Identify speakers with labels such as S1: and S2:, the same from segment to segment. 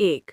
S1: 1।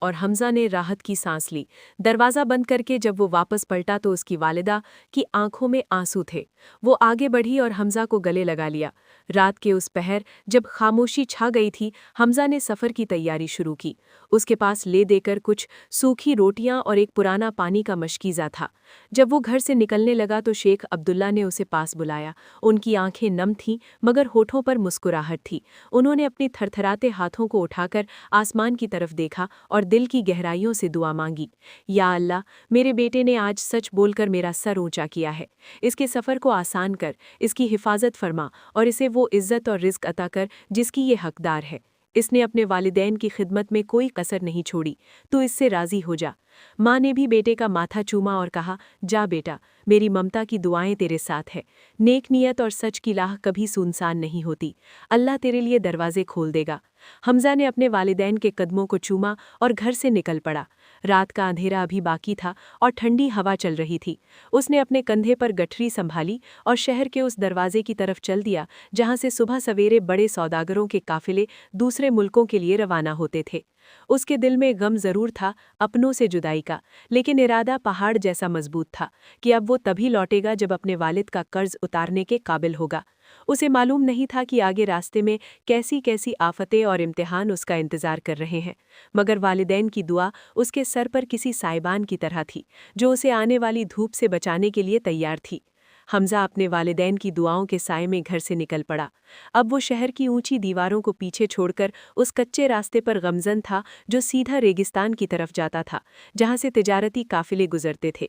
S1: اور حمزہ نے راحت کی سانس لی۔ دروازہ بند کر کے جب وہ واپس پلٹا تو اس کی والدہ کی آنکھوں میں آنسو تھے۔ وہ آگے بڑھی اور حمزہ کو گلے لگا لیا۔ رات کے اس پہر جب خاموشی چھا گئی تھی، حمزہ نے سفر کی تیاری شروع کی۔ اس کے پاس لے دے کر کچھ سوکھی روٹیاں اور ایک پرانا پانی کا مشکیزہ تھا۔ جب وہ گھر سے نکلنے لگا تو شیخ عبداللہ نے اسے پاس بلایا۔ ان کی آنکھیں نم تھیں مگر ہونٹوں پر مسکراہٹ تھی۔ انہوں نے اپنی تھرتھراتے ہاتھوں کو اٹھا کر آسمان کی طرف دیکھا اور دل کی گہرائیوں سے دعا مانگی۔ یا اللہ، میرے بیٹے نے آج سچ بول کر میرا سر اونچا کیا ہے۔ اس کے سفر کو آسان کر، اس کی حفاظت فرما اور اسے وہ عزت اور رزق عطا کر جس کی یہ حقدار ہے۔ اس نے اپنے والدین کی خدمت میں کوئی کسر نہیں چھوڑی، تو اس سے راضی ہو جا۔ ماں نے بھی بیٹے کا ماتھا چوما اور کہا، جا بیٹا، میری ممتا کی دعائیں تیرے ساتھ ہے۔ نیک نیت اور سچ کی راہ کبھی سنسان نہیں ہوتی۔ اللہ تیرے لیے دروازے کھول دے گا۔ حمزہ نے اپنے والدین کے قدموں کو چوما اور گھر سے نکل پڑا۔ رات کا اندھیرا ابھی باقی تھا اور ٹھنڈی ہوا چل رہی تھی۔ اس نے اپنے کندھے پر گٹھری سنبھالی اور شہر کے اس دروازے کی طرف چل دیا جہاں سے صبح سویرے بڑے سوداگروں کے قافلے دوسرے ملکوں کے لیے روانہ ہوتے تھے۔ اس کے دل میں غم ضرور تھا اپنوں سے جدائی کا، لیکن ارادہ پہاڑ جیسا مضبوط تھا کہ اب وہ تبھی لوٹے گا جب اپنے والد کا قرض اتارنے کے قابل ہوگا۔ اسے معلوم نہیں تھا کہ آگے راستے میں کیسی کیسی آفتیں اور امتحان اس کا انتظار کر رہے ہیں، مگر والدین کی دعا اس کے سر پر کسی سائبان کی طرح تھی جو اسے آنے والی دھوپ سے بچانے کے لیے تیار تھی۔ حمزہ اپنے والدین کی دعاؤں کے سائے میں گھر سے نکل پڑا۔ اب وہ شہر کی اونچی دیواروں کو پیچھے چھوڑ کر اس کچے راستے پر گامزن تھا جو سیدھا ریگستان کی طرف جاتا تھا، جہاں سے تجارتی قافلے گزرتے تھے۔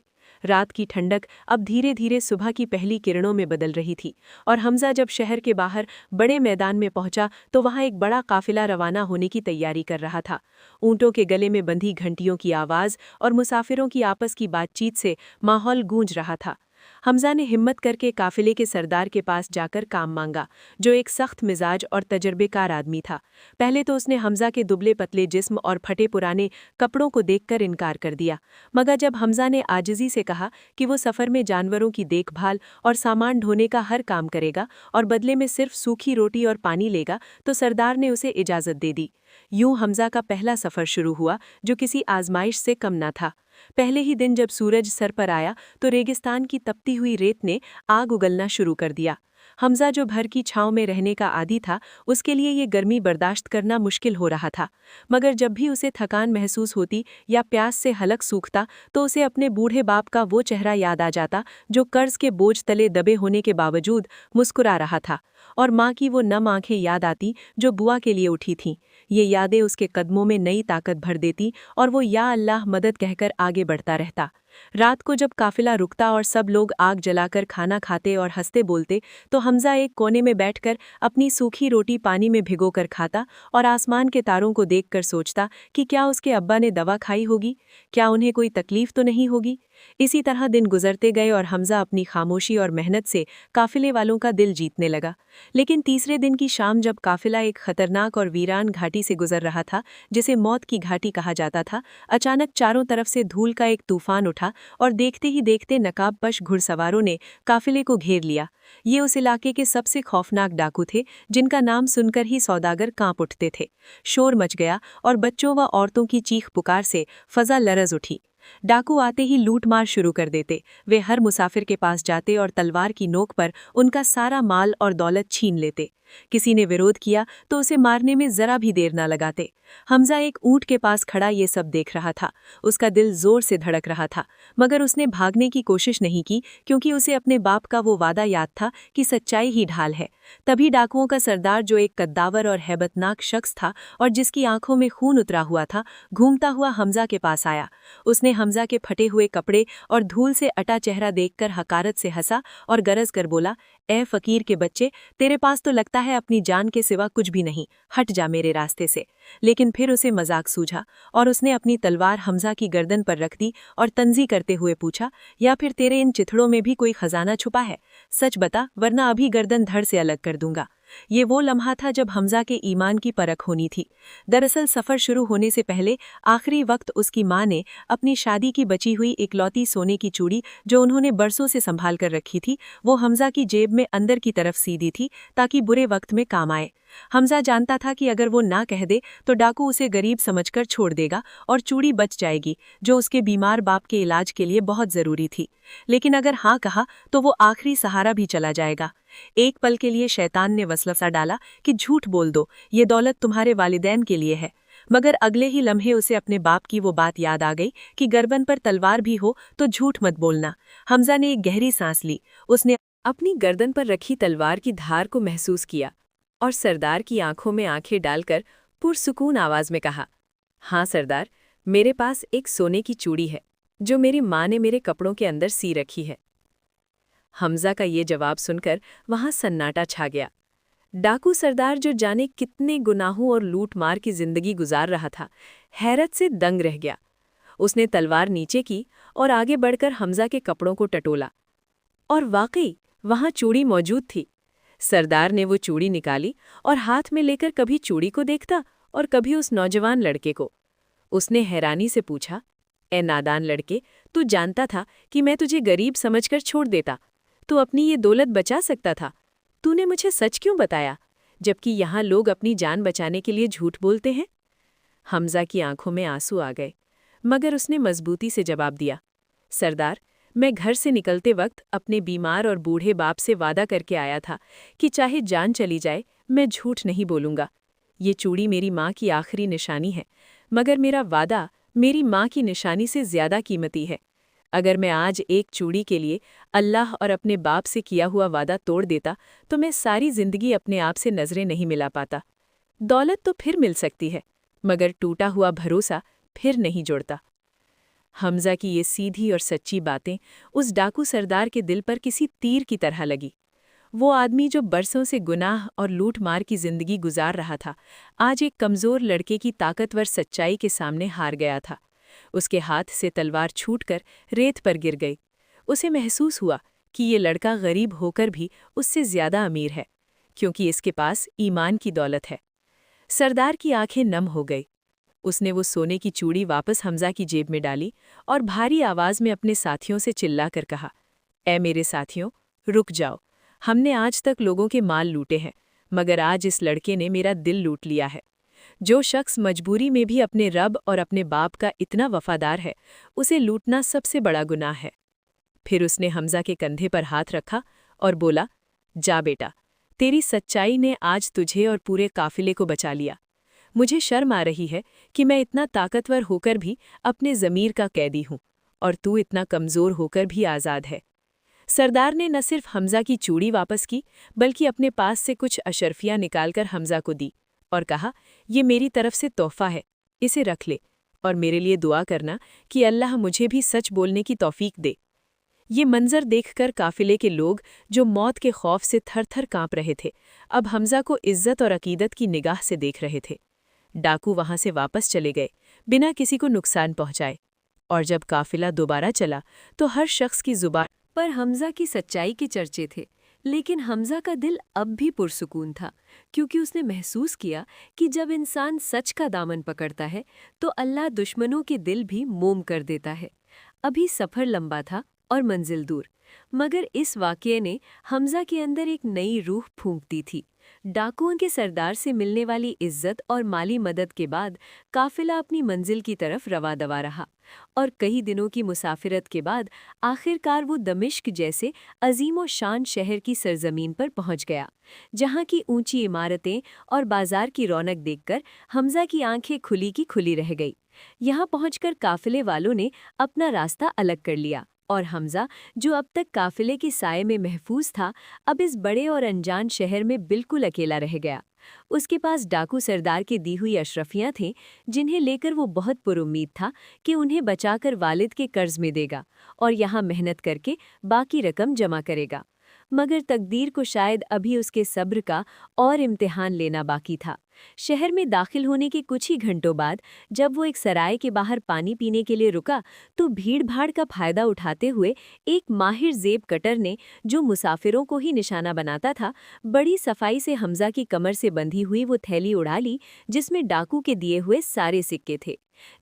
S1: رات کی ٹھنڈک اب دھیرے دھیرے صبح کی پہلی کرنوں میں بدل رہی تھی، اور حمزہ جب شہر کے باہر بڑے میدان میں پہنچا تو وہاں ایک بڑا قافلہ روانہ ہونے کی تیاری کر رہا تھا۔ اونٹوں کے گلے میں بندھی گھنٹیوں کی آواز اور مسافروں کی آپس کی بات چیت سے ماحول گونج رہا تھا۔ حمزہ نے ہمت کر کے قافلے کے سردار کے پاس جا کر کام مانگا، جو ایک سخت مزاج اور تجربے کار آدمی تھا۔ پہلے تو اس نے حمزہ کے دبلے پتلے جسم اور پھٹے پرانے کپڑوں کو دیکھ کر انکار کر دیا، مگر جب حمزہ نے عاجزی سے کہا کہ وہ سفر میں جانوروں کی دیکھ بھال اور سامان ڈھونے کا ہر کام کرے گا اور بدلے میں صرف سوکھی روٹی اور پانی لے گا، تو سردار نے اسے اجازت دے دی۔ یوں حمزہ کا پہلا سفر شروع ہوا جو کسی آزمائش سے کم نہ تھا۔ پہلے ہی دن جب سورج سر پر آیا تو ریگستان کی تپتی ہوئی ریت نے آگ اگلنا شروع کر دیا۔ حمزہ جو بھر کی چھاؤں میں رہنے کا عادی تھا، اس کے لیے یہ گرمی برداشت کرنا مشکل ہو رہا تھا، مگر جب بھی اسے تھکان محسوس ہوتی یا پیاس سے حلق سوکھتا تو اسے اپنے بوڑھے باپ کا وہ چہرہ یاد آ جاتا جو قرض کے بوجھ تلے دبے ہونے کے باوجود مسکرا رہا تھا، اور ماں کی وہ نم آنکھیں یاد آتی جو بوا کے لیے اٹھی تھیں۔ یہ یادیں اس کے قدموں میں نئی طاقت بھر دیتی اور وہ یا اللہ مدد کہہ کر آگے بڑھتا رہتا۔ رات کو جب قافلہ رکتا اور سب لوگ آگ جلا کر کھانا کھاتے اور ہنستے بولتے تو حمزہ ایک کونے میں بیٹھ کر اپنی سوکھی روٹی پانی میں بھگو کر کھاتا اور آسمان کے تاروں کو دیکھ کر سوچتا کہ کیا اس کے ابا نے دوا کھائی ہوگی، کیا انہیں کوئی تکلیف تو نہیں ہوگی۔ اسی طرح دن گزرتے گئے اور حمزہ اپنی خاموشی اور محنت سے قافلے والوں کا دل جیتنے لگا۔ لیکن تیسرے دن کی شام جب قافلہ ایک خطرناک اور ویران گھاٹی سے گزر رہا تھا جسے موت کی گھاٹی کہا جاتا تھا، اچانک چاروں طرف سے دھول کا ایک طوفان اٹھا اور دیکھتے ہی دیکھتے نقاب پش گھڑ سواروں نے قافلے کو گھیر لیا۔ یہ اس علاقے کے سب سے خوفناک ڈاکو تھے جن کا نام سن کر ہی سوداگر کانپ اٹھتے تھے۔ شور مچ گیا اور بچوں و عورتوں کی چیخ پکار سے فضا لرز اٹھی۔ ڈاکو آتے ہی لوٹ مار شروع کر دیتے۔ وہ ہر مسافر کے پاس جاتے اور تلوار کی نوک پر ان کا سارا مال اور دولت چھین لیتے۔ کسی نے ویرودھ کیا تو اسے مارنے میں ذرا بھی دیر نہ لگاتے۔ حمزہ ایک اونٹ کے پاس کھڑا یہ سب دیکھ رہا تھا۔ اس کا دل زور سے دھڑک رہا تھا، مگر اس نے بھاگنے کی کوشش نہیں کی کیونکہ اسے اپنے باپ کا وہ وعدہ یاد تھا کہ سچائی ہی ڈھال ہے۔ تبھی ڈاکوؤں کا سردار جو ایک قداور اور ہیبتناک شخص تھا اور جس کی آنکھوں میں خون اترا ہوا تھا، گھومتا ہوا حمزہ کے پاس آیا۔ اس نے حمزہ کے پھٹے ہوئے کپڑے اور دھول سے اٹا چہرہ دیکھ کر حقارت سے ہنسا اور گرج کر بولا، اے فقیر کے بچے، تیرے پاس تو لگتا ہے اپنی جان کے سوا کچھ بھی نہیں، ہٹ جا میرے راستے سے۔ لیکن پھر اسے مذاق سوجھا اور اس نے اپنی تلوار حمزہ کی گردن پر رکھ دی اور تنزی کرتے ہوئے پوچھا، یا پھر تیرے ان چتھڑوں میں بھی کوئی خزانہ چھپا ہے؟ سچ بتا ورنہ ابھی گردن دھڑ سے الگ کر دوں گا۔ یہ وہ لمحہ تھا جب حمزہ کے ایمان کی پرکھ ہونی تھی۔ دراصل سفر شروع ہونے سے پہلے آخری وقت اس کی ماں نے اپنی شادی کی بچی ہوئی اکلوتی سونے کی چوڑی جو انہوں نے برسوں سے سنبھال کر رکھی تھی، وہ حمزہ کی جیب میں اندر کی طرف سی دی تھی تاکہ برے وقت میں کام آئے۔
S2: حمزہ جانتا تھا کہ اگر وہ نہ کہہ دے تو ڈاکو اسے غریب سمجھ کر چھوڑ دے گا اور چوڑی بچ جائے گی جو اس کے بیمار باپ کے علاج کے لیے بہت ضروری تھی، لیکن اگر ہاں کہا تو وہ آخری سہارا بھی چلا جائے گا۔ ایک پل کے لیے شیطان نے وسوسہ ڈالا کہ جھوٹ بول دو، یہ دولت تمہارے والدین کے لیے ہے، مگر اگلے ہی لمحے اسے اپنے باپ کی وہ بات یاد آ گئی کہ گردن پر تلوار بھی ہو تو جھوٹ مت بولنا۔ حمزہ نے ایک گہری سانس لی، اس نے
S1: اپنی گردن پر رکھی تلوار کی دھار کو محسوس کیا اور سردار کی آنکھوں میں آنکھیں ڈال کر پرسکون آواز میں کہا، ہاں سردار، میرے پاس ایک سونے کی چوڑی ہے جو میری ماں نے میرے کپڑوں کے اندر سی رکھی ہے۔ حمزہ کا یہ جواب سن کر وہاں سناٹا چھا گیا۔ ڈاکو سردار جو جانے کتنے گناہوں اور لوٹ مار کی زندگی گزار رہا تھا، حیرت سے دنگ رہ گیا۔ اس نے تلوار نیچے کی اور آگے بڑھ کر حمزہ کے کپڑوں کو ٹٹولا، اور واقعی وہاں چوڑی موجود تھی۔ سردار نے وہ چوڑی نکالی اور ہاتھ میں لے کر کبھی چوڑی کو دیکھتا اور کبھی اس نوجوان لڑکے کو۔ اس نے حیرانی سے پوچھا، اے نادان لڑکے، تو جانتا تھا کہ میں تجھے غریب سمجھ کر چھوڑ دیتا، تو اپنی یہ دولت بچا سکتا تھا، تو نے مجھے سچ کیوں بتایا جبکہ یہاں لوگ اپنی جان بچانے کے لیے جھوٹ بولتے ہیں؟ حمزہ کی آنکھوں میں آنسو آ گئے، مگر اس نے مضبوطی سے جواب دیا، سردار، میں گھر سے نکلتے وقت اپنے بیمار اور بوڑھے باپ سے وعدہ کر کے آیا تھا کہ چاہے جان چلی جائے میں جھوٹ نہیں بولوں گا۔ یہ چوڑی میری ماں کی آخری نشانی ہے، مگر میرا وعدہ میری ماں کی نشانی سے زیادہ قیمتی ہے۔ اگر میں آج ایک چوڑی کے لیے اللہ اور اپنے باپ سے کیا ہوا وعدہ توڑ دیتا تو میں ساری زندگی اپنے آپ سے نظریں نہیں ملا پاتا۔ دولت تو پھر مل سکتی ہے، مگر ٹوٹا ہوا بھروسہ پھر نہیں جوڑتا۔ حمزہ کی یہ سیدھی اور سچی باتیں اس ڈاکو سردار کے دل پر کسی تیر کی طرح لگی۔ وہ آدمی جو برسوں سے گناہ اور لوٹ مار کی زندگی گزار رہا تھا، آج ایک کمزور لڑکے کی طاقتور سچائی کے سامنے ہار گیا تھا۔ اس کے ہاتھ سے تلوار چھوٹ کر ریت پر گر گئی۔ اسے محسوس ہوا کہ یہ لڑکا غریب ہو کر بھی اس سے زیادہ امیر ہے، کیونکہ اس کے پاس ایمان کی دولت ہے۔ سردار کی آنکھیں نم ہو گئی۔ اس نے وہ سونے کی چوڑی واپس حمزہ کی جیب میں ڈالی اور بھاری آواز میں اپنے ساتھیوں سے چلا کر کہا، اے میرے ساتھیوں، رک جاؤ۔ ہم نے آج تک لوگوں کے مال لوٹے ہیں، مگر آج اس لڑکے نے میرا دل لوٹ لیا ہے۔ جو شخص مجبوری میں بھی اپنے رب اور اپنے باپ کا اتنا وفادار ہے، اسے لوٹنا سب سے بڑا گناہ ہے۔ پھر اس نے حمزہ کے کندھے پر ہاتھ رکھا اور بولا، جا بیٹا، تیری سچائی نے آج تجھے اور پورے قافلے کو بچا لیا۔ مجھے شرم آ رہی ہے کہ میں اتنا طاقتور ہو کر بھی اپنے ضمیر کا قیدی ہوں، اور تو اتنا کمزور ہو کر بھی آزاد ہے۔ سردار نے نہ صرف حمزہ کی چوڑی واپس کی، بلکہ اپنے پاس سے کچھ اشرفیاں نکال کر حمزہ کو دی اور کہا، یہ میری طرف سے تحفہ ہے، اسے رکھ لے، اور میرے لیے دعا کرنا کہ اللہ مجھے بھی سچ بولنے کی توفیق دے۔ یہ منظر دیکھ کر قافلے کے لوگ جو موت کے خوف سے تھر تھر کانپ رہے تھے، اب حمزہ کو عزت اور عقیدت کی نگاہ سے دیکھ رہے تھے۔ ڈاکو وہاں سے واپس چلے گئے بنا کسی کو نقصان پہنچائے، اور جب قافلہ دوبارہ چلا تو ہر شخص کی زبان پر حمزہ کی سچائی کے چرچے تھے، لیکن حمزہ کا دل اب بھی پرسکون تھا، کیونکہ اس نے محسوس کیا کہ جب انسان سچ کا دامن پکڑتا ہے تو اللہ دشمنوں کے دل بھی موم کر دیتا ہے۔ ابھی سفر لمبا تھا اور منزل دور، مگر اس واقعے نے حمزہ کے اندر ایک نئی روح پھونک دی تھی۔ ڈاکوؤں کے سردار سے ملنے والی عزت اور مالی مدد کے بعد قافلہ اپنی منزل کی طرف رواں دوا رہا، اور کئی دنوں کی مسافرت کے بعد آخر کار وہ دمشق جیسے عظیم و شان شہر کی سرزمین پر پہنچ گیا، جہاں کی اونچی عمارتیں اور بازار کی رونق دیکھ کر حمزہ کی آنکھیں کھلی کی کھلی رہ گئی۔ یہاں پہنچ کر قافلے والوں نے اپنا راستہ الگ کر لیا، اور حمزہ جو اب تک قافلے کے سائے میں محفوظ تھا، اب اس بڑے اور انجان شہر میں بالکل اکیلا رہ گیا۔ اس کے پاس ڈاکو سردار کی دی ہوئی اشرفیاں تھیں، جنہیں لے کر وہ بہت پر امید تھا کہ انہیں بچا کر والد کے قرض میں دے گا اور یہاں محنت کر کے باقی رقم جمع کرے گا۔ مگر تقدیر کو شاید ابھی اس کے صبر کا اور امتحان لینا باقی تھا۔ شہر میں داخل ہونے کے کچھ ہی گھنٹوں بعد جب وہ ایک سرائے کے باہر پانی پینے کے لیے رکا تو بھیڑ بھاڑ کا فائدہ اٹھاتے ہوئے ایک ماہر زیب کٹر نے، جو مسافروں کو ہی نشانہ بناتا تھا، بڑی صفائی سے حمزہ کی کمر سے بندھی ہوئی وہ تھیلی اڑا لی جس میں ڈاکو کے دیے ہوئے سارے سکے تھے۔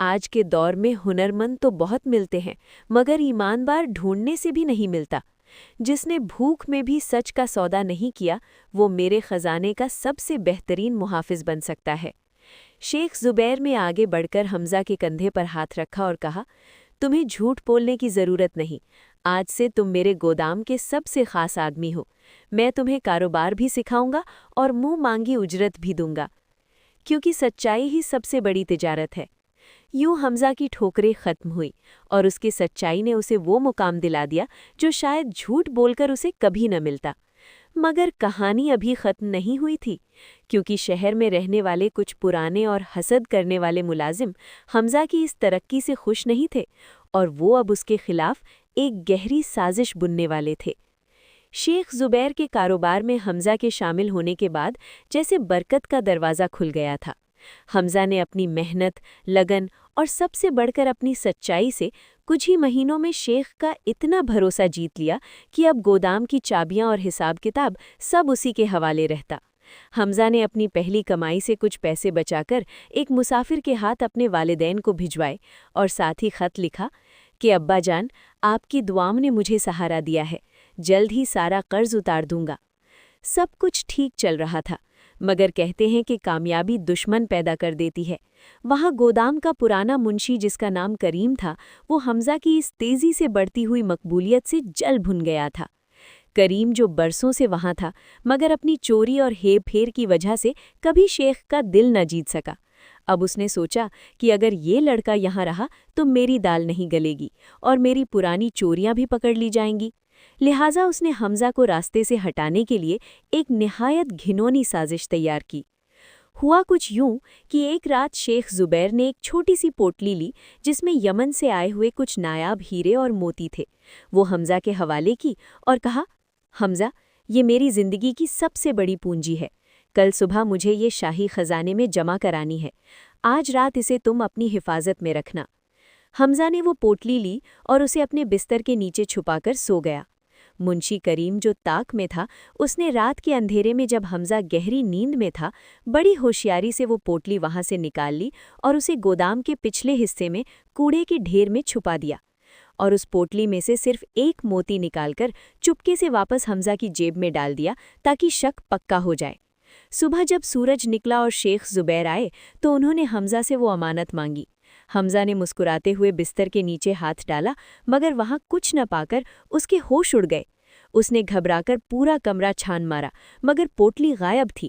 S1: آج کے دور میں ہنرمند تو بہت ملتے ہیں مگر ایماندار ڈھونڈنے سے بھی نہیں ملتا۔ جس نے بھوک میں بھی سچ کا سودا نہیں کیا وہ میرے خزانے کا سب سے بہترین محافظ بن سکتا ہے۔ شیخ زبیر میں آگے بڑھ کر حمزہ کے کندھے پر ہاتھ رکھا اور کہا، تمہیں جھوٹ بولنے کی ضرورت نہیں، آج سے تم میرے گودام کے سب سے خاص آدمی ہو۔ میں تمہیں کاروبار بھی سکھاؤں گا اور منہ مانگی اجرت بھی دوں گا، کیونکہ سچائی ہی سب سے بڑی تجارت ہے۔ یوں حمزہ کی ٹھوکریں ختم ہوئی اور اس کی سچائی نے اسے وہ مقام دلا دیا جو شاید جھوٹ بول کر اسے کبھی نہ ملتا۔ مگر کہانی ابھی ختم نہیں ہوئی تھی، کیونکہ شہر میں رہنے والے کچھ پرانے اور حسد کرنے والے ملازم حمزہ کی اس ترقی سے خوش نہیں تھے اور وہ اب اس کے خلاف ایک گہری سازش بننے والے تھے۔ شیخ زبیر کے کاروبار میں حمزہ کے شامل ہونے کے بعد جیسے برکت کا دروازہ کھل گیا تھا۔ حمزہ نے اپنی محنت، لگن اور سب سے بڑھ کر اپنی سچائی سے کچھ ہی مہینوں میں شیخ کا اتنا بھروسہ جیت لیا کہ اب گودام کی چابیاں اور حساب کتاب سب اسی کے حوالے رہتا۔ حمزہ نے اپنی پہلی کمائی سے کچھ پیسے بچا کر ایک مسافر کے ہاتھ اپنے والدین کو بھجوائے اور ساتھ ہی خط لکھا کہ ابا جان، آپ کی دعاؤں نے مجھے سہارا دیا ہے، جلد ہی سارا قرض اتار دوں گا۔ سب کچھ ٹھیک چل رہا تھا، مگر کہتے ہیں کہ کامیابی دشمن پیدا کر دیتی ہے۔ وہاں گودام کا پرانا منشی جس کا نام کریم تھا، وہ حمزہ کی اس تیزی سے بڑھتی ہوئی مقبولیت سے جل بھن گیا تھا۔ کریم جو برسوں سے وہاں تھا مگر اپنی چوری اور ہیر پھیر کی وجہ سے کبھی شیخ کا دل نہ جیت سکا، اب اس نے سوچا کہ اگر یہ لڑکا یہاں رہا تو میری دال نہیں گلے گی اور میری پرانی چوریاں بھی پکڑ لی جائیں گی۔ لہٰذا اس نے حمزہ کو راستے سے ہٹانے کے لیے ایک نہایت گھنونی سازش تیار کی۔ ہوا کچھ یوں کہ ایک رات شیخ زبیر نے ایک چھوٹی سی پوٹلی لی جس میں یمن سے آئے ہوئے کچھ نایاب ہیرے اور موتی تھے، وہ حمزہ کے حوالے کی اور کہا، حمزہ، یہ میری زندگی کی سب سے بڑی پونجی ہے، کل صبح مجھے یہ شاہی خزانے میں جمع کرانی ہے، آج رات اسے تم اپنی حفاظت میں رکھنا۔ حمزہ نے وہ پوٹلی لی اور اسے اپنے بستر کے نیچے چھپا کر سو گیا۔ منشی کریم جو طاق میں تھا، اس نے رات کے اندھیرے میں جب حمزہ گہری نیند میں تھا، بڑی ہوشیاری سے وہ پوٹلی وہاں سے نکال لی اور اسے گودام کے پچھلے حصے میں کوڑے کے ڈھیر میں چھپا دیا، اور اس پوٹلی میں سے صرف ایک موتی نکال کر چپکے سے واپس حمزہ کی جیب میں ڈال دیا تاکہ شک پکا ہو جائے۔ صبح جب سورج نکلا اور شیخ زبیر آئے تو انہوں نے حمزہ سے وہ امانت مانگی۔ حمزہ نے مسکراتے ہوئے بستر کے نیچے ہاتھ ڈالا مگر وہاں کچھ نہ پا کر اس کے ہوش اڑ گئے۔ اس نے گھبرا کر پورا کمرہ چھان مارا مگر پوٹلی غائب تھی۔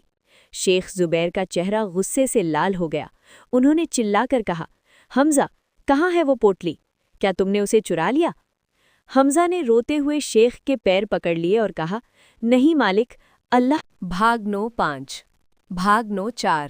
S1: شیخ زبیر کا چہرہ غصے سے لال ہو گیا۔ انہوں نے چلا کر کہا، حمزہ، کہاں ہے وہ پوٹلی؟ کیا تم نے اسے چرا لیا؟ حمزہ نے روتے ہوئے شیخ کے پیر پکڑ لیے اور کہا، نہیں مالک، اللہ
S3: بھاگ 9:05 بھاگ 9:04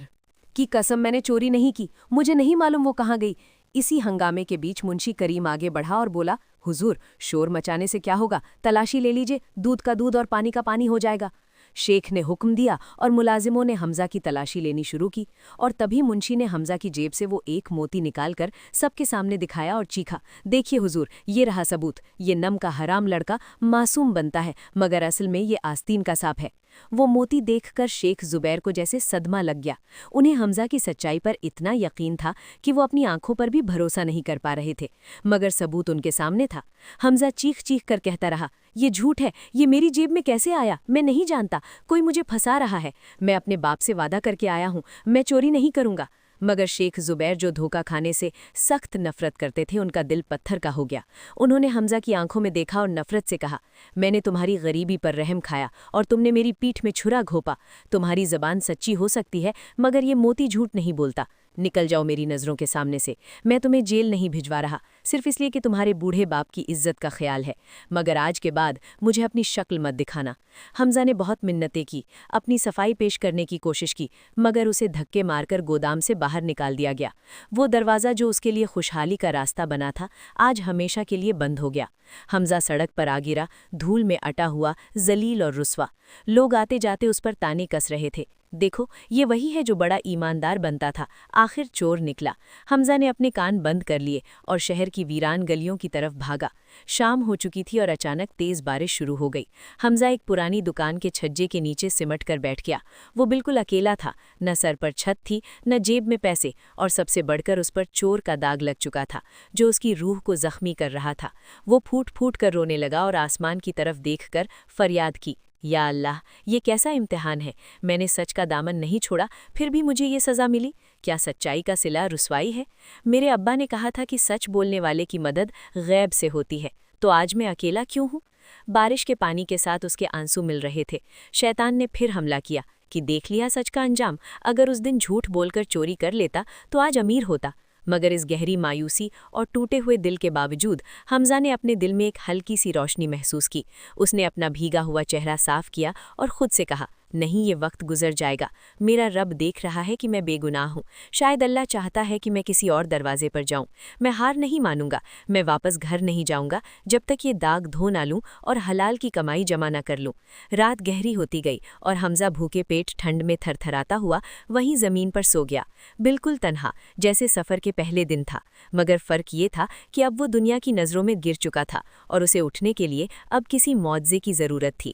S3: کی قسم، میں نے چوری نہیں کی، مجھے نہیں معلوم وہ کہاں گئی۔ اسی ہنگامے کے بیچ منشی کریم آگے بڑھا اور بولا، حضور، شور مچانے سے کیا ہوگا، تلاشی لے لیجئے، دودھ کا دودھ اور پانی کا پانی ہو جائے گا۔ شیخ نے حکم دیا اور ملازموں نے حمزہ کی تلاشی لینی شروع کی، اور تبھی منشی نے حمزہ کی جیب سے وہ ایک موتی نکال کر سب کے سامنے دکھایا اور چیخا، دیکھیے حضور، یہ رہا ثبوت، یہ نم کا حرام لڑکا معصوم بنتا ہے مگر اصل میں یہ آستین کا سانپ ہے۔ وہ موتی دیکھ کر شیخ زبیر کو جیسے صدمہ لگ گیا۔ انہیں حمزہ کی سچائی پر اتنا یقین تھا کہ وہ اپنی آنکھوں پر بھی بھروسہ نہیں کر پا رہے تھے، مگر ثبوت ان کے سامنے تھا۔ حمزہ چیخ چیخ کر کہتا رہا، یہ جھوٹ ہے، یہ میری جیب میں کیسے آیا؟ میں نہیں جانتا، کوئی مجھے پھنسا رہا ہے، میں اپنے باپ سے وعدہ کر کے آیا ہوں، میں چوری نہیں کروں گا۔ مگر شیخ زبیر جو دھوکہ کھانے سے سخت نفرت کرتے تھے، ان کا دل پتھر کا ہو گیا۔ انہوں نے حمزہ کی آنکھوں میں دیکھا اور نفرت سے کہا، میں نے تمہاری غریبی پر رحم کھایا اور تم نے میری پیٹھ میں چھرا گھوپا۔ تمہاری زبان سچی ہو سکتی ہے مگر یہ موتی جھوٹ نہیں بولتا۔ نکل جاؤ میری نظروں کے سامنے سے، میں تمہیں جیل نہیں بھجوا رہا، صرف اس لیے کہ تمہارے بوڑھے باپ کی عزت کا خیال ہے، مگر آج کے بعد مجھے اپنی شکل مت دکھانا۔ حمزہ نے بہت منتیں کی، اپنی صفائی پیش کرنے کی کوشش کی، مگر اسے دھکے مار کر گودام سے باہر نکال دیا گیا۔ وہ دروازہ جو اس کے لیے خوشحالی کا راستہ بنا تھا، آج ہمیشہ کے لیے بند ہو گیا۔ حمزہ سڑک پر آ گرا، دھول میں اٹا ہوا، ذلیل اور رسوا۔ لوگ آتے جاتے اس پر تانے کس رہے تھے، دیکھو یہ وہی ہے جو بڑا ایماندار بنتا تھا، آخر چور نکلا۔ حمزہ نے اپنے کان بند کر لیے اور شہر کی ویران گلیوں کی طرف بھاگا۔ شام ہو چکی تھی اور اچانک تیز بارش شروع ہو گئی۔ حمزہ ایک پرانی دکان کے چھجے کے نیچے سمٹ کر بیٹھ گیا۔ وہ بالکل اکیلا تھا، نہ سر پر چھت تھی، نہ جیب میں پیسے، اور سب سے بڑھ کر اس پر چور کا داغ لگ چکا تھا جو اس کی روح کو زخمی کر رہا تھا۔ وہ پھوٹ پھوٹ کر رونے لگا اور آسمان کی طرف دیکھ کر فریاد کی، یا اللہ، یہ کیسا امتحان ہے؟ میں نے سچ کا دامن نہیں چھوڑا، پھر بھی مجھے یہ سزا ملی۔ کیا سچائی کا صلہ رسوائی ہے؟ میرے ابا نے کہا تھا کہ سچ بولنے والے کی مدد غیب سے ہوتی ہے، تو آج میں اکیلا کیوں ہوں؟ بارش کے پانی کے ساتھ اس کے آنسو مل رہے تھے۔ شیطان نے پھر حملہ کیا کہ دیکھ لیا سچ کا انجام، اگر اس دن جھوٹ بول کر چوری کر لیتا تو آج امیر ہوتا۔ مگر اس گہری مایوسی اور ٹوٹے ہوئے دل کے باوجود حمزہ نے اپنے دل میں ایک ہلکی سی روشنی محسوس کی۔ اس نے اپنا بھیگا ہوا چہرہ صاف کیا اور خود سے کہا، نہیں، یہ وقت گزر جائے گا۔ میرا رب دیکھ رہا ہے کہ میں بے گناہ ہوں۔ شاید اللہ چاہتا ہے کہ میں کسی اور دروازے پر جاؤں۔ میں ہار نہیں مانوں گا، میں واپس گھر نہیں جاؤں گا جب تک یہ داغ دھو نہ لوں اور حلال کی کمائی جمع نہ کر لوں۔ رات گہری ہوتی گئی اور حمزہ بھوکے پیٹ ٹھنڈ میں تھر تھراتا ہوا وہیں زمین پر سو گیا، بالکل تنہا، جیسے سفر کے پہلے دن تھا۔ مگر فرق یہ تھا کہ اب وہ دنیا کی نظروں میں گر چکا تھا اور اسے اٹھنے کے لیے اب کسی معجزے کی ضرورت تھی۔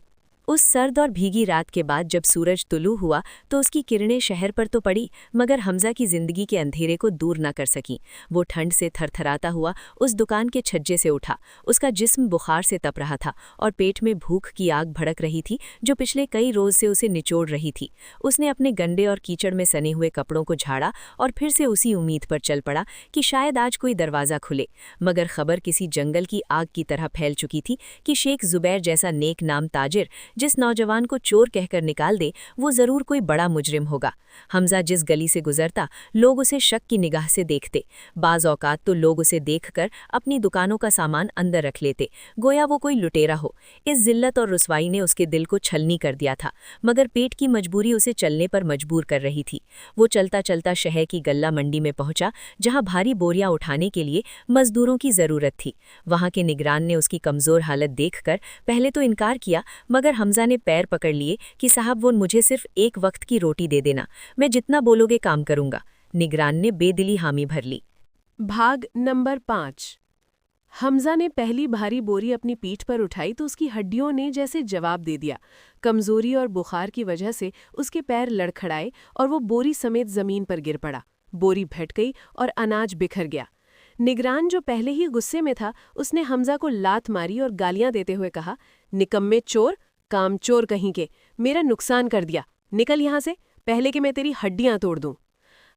S3: اس سرد اور بھیگی رات کے بعد جب سورج طلوع ہوا تو اس کی کرنیں شہر پر تو پڑی، مگر حمزہ کی زندگی کے اندھیرے کو دور نہ کر سکیں۔ وہ ٹھنڈ سے تھر تھراتا ہوا اس دکان کے چھجے سے اٹھا۔ اس کا جسم بخار سے تپ رہا تھا اور پیٹ میں بھوک کی آگ بھڑک رہی تھی جو پچھلے کئی روز سے اسے نچوڑ رہی تھی۔ اس نے اپنے گندے اور کیچڑ میں سنے ہوئے کپڑوں کو جھاڑا اور پھر سے اسی امید پر چل پڑا کہ شاید آج کوئی دروازہ کھلے، مگر خبر کسی جنگل کی آگ کی طرح پھیل چکی تھی کہ شیخ زبیر جیسا نیک نام تاجر جس نوجوان کو چور کہہ کر نکال دے وہ ضرور کوئی بڑا مجرم ہوگا۔ حمزہ جس گلی سے گزرتا لوگ اسے شک کی نگاہ سے دیکھتے، بعض اوقات تو لوگ اسے دیکھ کر اپنی دکانوں کا سامان اندر رکھ لیتے، گویا وہ کوئی لٹیرا ہو۔ اس ذلت اور رسوائی نے اس کے دل کو چھلنی کر دیا تھا، مگر پیٹ کی مجبوری اسے چلنے پر مجبور کر رہی تھی۔ وہ چلتا چلتا شہر کی غلہ منڈی میں پہنچا جہاں بھاری بوریاں اٹھانے کے لیے مزدوروں کی ضرورت تھی۔ وہاں کے نگران نے اس کی کمزور حالت دیکھ کر پہلے تو انکار کیا، مگر حمزہ نے پیر پکڑ لیے کہ صاحب وہ مجھے صرف ایک وقت کی روٹی دے دینا، میں جتنا بولو گے کام کروں گا۔ نگران نے بے دلی حامی بھر لی۔
S1: بھاگ نمبر 5۔ حمزہ نے پہلی بھاری بوری اپنی پیٹھ پر اٹھائی تو اس کی ہڈیوں نے جیسے جواب دے دیا۔ کمزوری اور بخار کی وجہ سے اس کے پیر لڑکھڑائے اور وہ بوری سمیت زمین پر گر پڑا۔ بوری پھٹ گئی اور اناج بکھر گیا۔ نگران جو پہلے ہی غصے میں تھا اس نے حمزہ کو لات ماری اور گالیاں دیتے ہوئے کہا، نکمے چور، کام چور کہیں کے، میرا نقصان کر دیا، نکل یہاں سے پہلے کہ میں تیری ہڈیاں توڑ دوں۔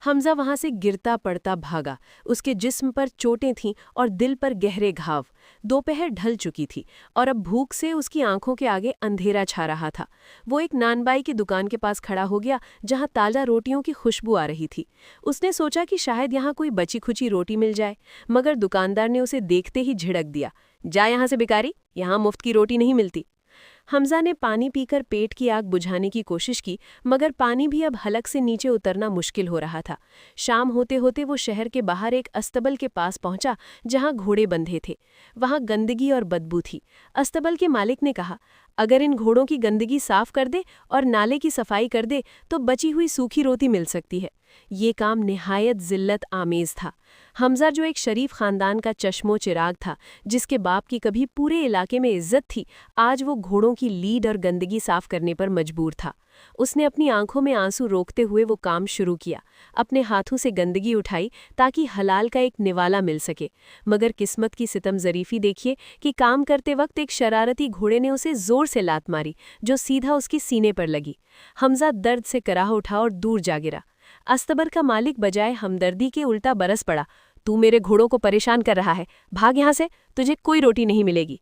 S1: حمزہ وہاں سے گرتا پڑتا بھاگا۔ اس کے جسم پر چوٹیں تھیں اور دل پر گہرے گھاؤ۔ دوپہر ڈھل چکی تھی اور اب بھوک سے اس کی آنکھوں کے آگے اندھیرا چھا رہا تھا۔ وہ ایک نان بائی کی دکان کے پاس کھڑا ہو گیا جہاں تازہ روٹیوں کی خوشبو آ رہی تھی۔ اس نے سوچا کہ شاید یہاں کوئی بچی کھچی روٹی مل جائے، مگر دکاندار نے اسے دیکھتے ہی جھڑک دیا، جا یہاں سے بیکاری، یہاں مفت کی روٹی نہیں ملتی۔ حمزہ نے پانی پی کر پیٹ کی آگ بجھانے کی کوشش کی، مگر پانی بھی اب حلق سے نیچے اترنا مشکل ہو رہا تھا۔ شام ہوتے ہوتے وہ شہر کے باہر ایک استبل کے پاس پہنچا جہاں گھوڑے بندھے تھے۔ وہاں گندگی اور بدبو تھی۔ استبل کے مالک نے کہا، اگر ان گھوڑوں کی گندگی صاف کر دے اور نالے کی صفائی کر دے تو بچی ہوئی سوکھی روٹی مل سکتی ہے۔ یہ کام نہایت ذلت آمیز تھا۔ حمزہ جو ایک شریف خاندان کا چشم و چراغ تھا، جس کے باپ کی کبھی پورے علاقے میں عزت تھی، آج وہ گھوڑوں کی لیڈ اور گندگی صاف کرنے پر مجبور تھا۔ اس نے اپنی آنکھوں میں آنسو روکتے ہوئے وہ کام شروع کیا، اپنے ہاتھوں سے گندگی اٹھائی تاکہ حلال کا ایک نوالا مل سکے۔ مگر قسمت کی ستم ظریفی دیکھیے کہ کام کرتے وقت ایک شرارتی گھوڑے نے اسے زور سے لات ماری جو سیدھا اس کے سینے پر لگی۔ حمزہ درد سے کراہ اٹھا اور دور جا گرا۔ استبر کا مالک بجائے ہمدردی کے الٹا برس پڑا، تو میرے گھوڑوں کو پریشان کر رہا ہے، بھاگ یہاں سے، تجھے کوئی روٹی نہیں ملے گی۔